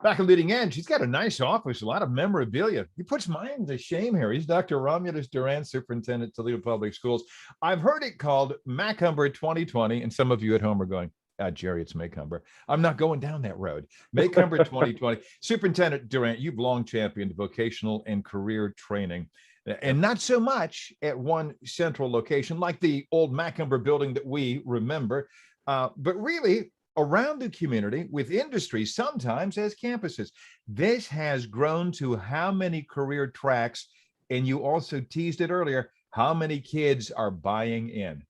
Back at Leading Edge, he's got a nice office, a lot of memorabilia. He puts mine to shame here. He's Dr. Romules Durant, Superintendent, Toledo Public Schools. I've heard it called Macomber 2020, and some of you at home are going, Jerry, it's Macomber. I'm not going down that road. Macomber 2020. Superintendent Durant, you've long championed vocational and career training, and not so much at one central location like the old Macomber building that we remember, but really around the community with industry, sometimes as campuses. This has grown to how many career tracks? And you also teased it earlier, how many kids are buying in?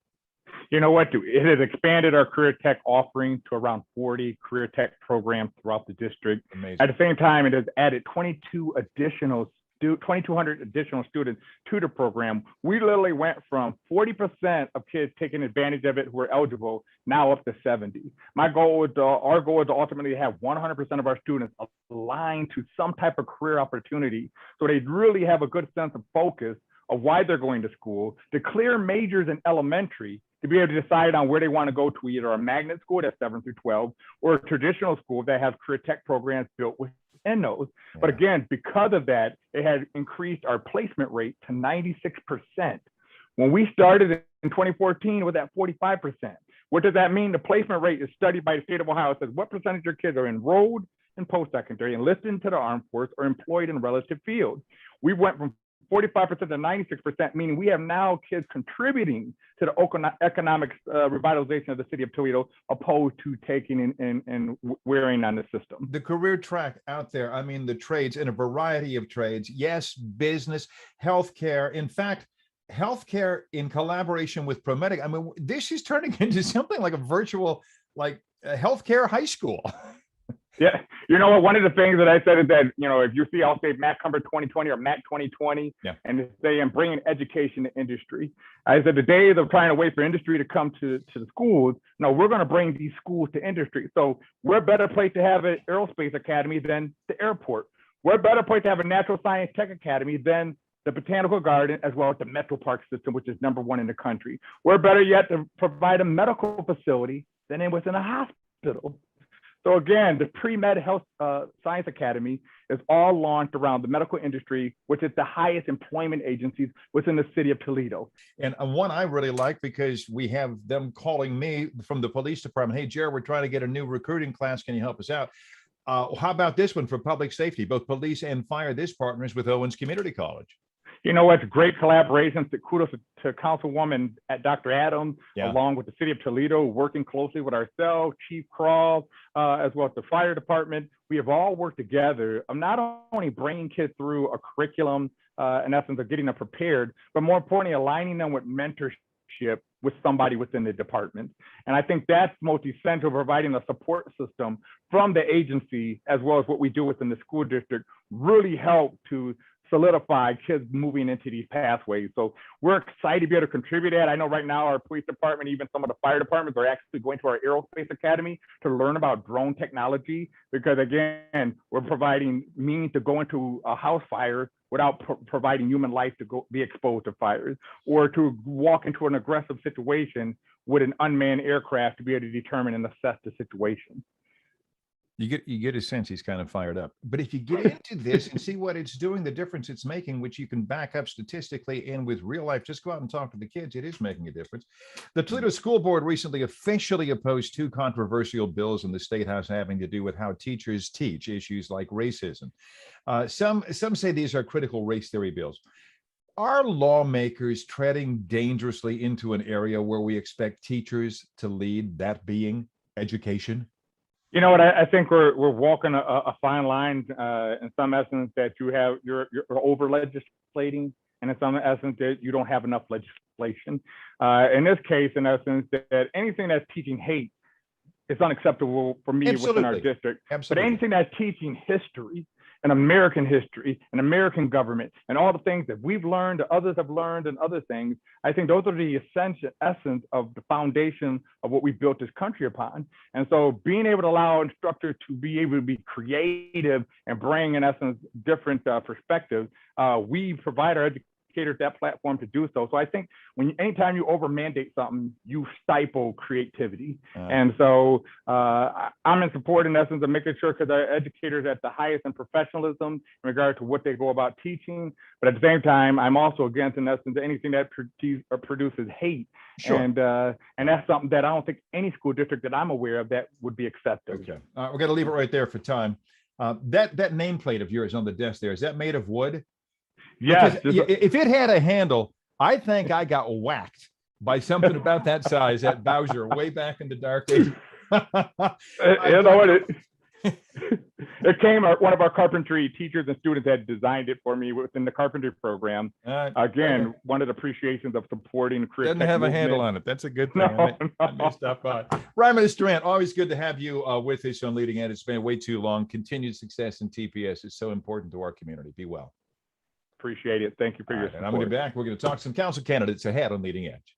You know what? It has expanded our career tech offering to around 40 career tech programs throughout the district. Amazing. At the same time, it has added 2,200 additional students to the program. We literally went from 40% of kids taking advantage of it who were eligible, now up to 70. Our goal is to ultimately have 100% of our students aligned to some type of career opportunity, so they really have a good sense of focus of why they're going to school, to clear majors in elementary, to be able to decide on where they want to go to either a magnet school that's 7 through 12 or a traditional school that has career tech programs built within those. Yeah. But again, because of that, it has increased our placement rate to 96%. When we started in 2014, it was at 45%. What does that mean? The placement rate is studied by the state of Ohio. It says what percentage of your kids are enrolled in post-secondary, enlisted into the armed force, or employed in relative fields. We went from 45% to 96%, meaning we have now kids contributing to the economic revitalization of the city of Toledo, opposed to taking and wearing on the system. The career track out there, I mean, the trades, in a variety of trades. Yes, business, healthcare. In fact, healthcare in collaboration with ProMedic. I mean, this is turning into something like a virtual, like a healthcare high school. Yeah, you know what? One of the things that I said is that, you know, if you see, I'll say Macomber 2020 or Mac 2020, yeah, and say I'm bringing education to industry. I said the days of trying to wait for industry to come to the schools, no, we're going to bring these schools to industry. So we're a better place to have an aerospace academy than the airport. We're a better place to have a natural science tech academy than the botanical garden, as well as the Metro Park system, which is #1 in the country. We're better yet to provide a medical facility than within a hospital. So again, the Pre-Med Health Science Academy is all launched around the medical industry, which is the highest employment agencies within the city of Toledo. And one I really like, because we have them calling me from the police department. Hey, Jared, we're trying to get a new recruiting class. Can you help us out? How about this one for public safety? Both police and fire, this partners with Owens Community College. You know what? Great collaboration. Kudos to Councilwoman at Dr. Adams, yeah, along with the city of Toledo, working closely with ourselves, Chief Crawl, as well as the fire department. We have all worked together of not only bringing kids through a curriculum, in essence of getting them prepared, but more importantly, aligning them with mentorship with somebody within the department. And I think that's most essential, providing a support system from the agency, as well as what we do within the school district, really help to solidify kids moving into these pathways. So we're excited to be able to contribute to that. I know right now our police department, even some of the fire departments, are actually going to our aerospace academy to learn about drone technology, because again, we're providing means to go into a house fire without providing human life to go be exposed to fires, or to walk into an aggressive situation with an unmanned aircraft to be able to determine and assess the situation. You get a sense he's kind of fired up. But if you get into this and see what it's doing, the difference it's making, which you can back up statistically and with real life, just go out and talk to the kids. It is making a difference. The Toledo School Board recently officially opposed 2 controversial bills in the State House having to do with how teachers teach issues like racism. Some say these are critical race theory bills. Are lawmakers treading dangerously into an area where we expect teachers to lead, that being education? You know what? I think we're walking a fine line in some essence, that you're over legislating, and in some essence that you don't have enough legislation. In this case, in essence, that anything that's teaching hate is unacceptable for me. Absolutely. Within our district. Absolutely. But anything that's teaching history and American history and American government and all the things that we've learned, others have learned, and other things, I think those are the essential essence of the foundation of what we built this country upon. And so being able to allow instructors to be able to be creative and bring, in essence, different perspectives, we provide our education educators that platform to do so. So I think anytime you over mandate something, you stifle creativity. And so I'm in support, in essence, of making sure because our educators at the highest in professionalism in regard to what they go about teaching. But at the same time, I'm also against, in essence, anything that produces hate. Sure. And that's something that I don't think any school district that I'm aware of that would be accepted. Okay. We're going to leave it right there for time. That nameplate of yours on the desk there, is that made of wood? Yes. If it had a handle, I think I got whacked by something about that size at Bowser way back in the dark ages. You know what? It came, one of our carpentry teachers and students had designed it for me within the carpentry program. Again, one of the appreciations of supporting career. Doesn't have a handle on it. That's a good thing. I may stop by. Romules Durant, always good to have you with us on Leading Edge. It's been way too long. Continued success in TPS is so important to our community. Be well. Appreciate it. Thank you for your support. And I'm going to be back. We're going to talk some council candidates ahead on Leading Edge.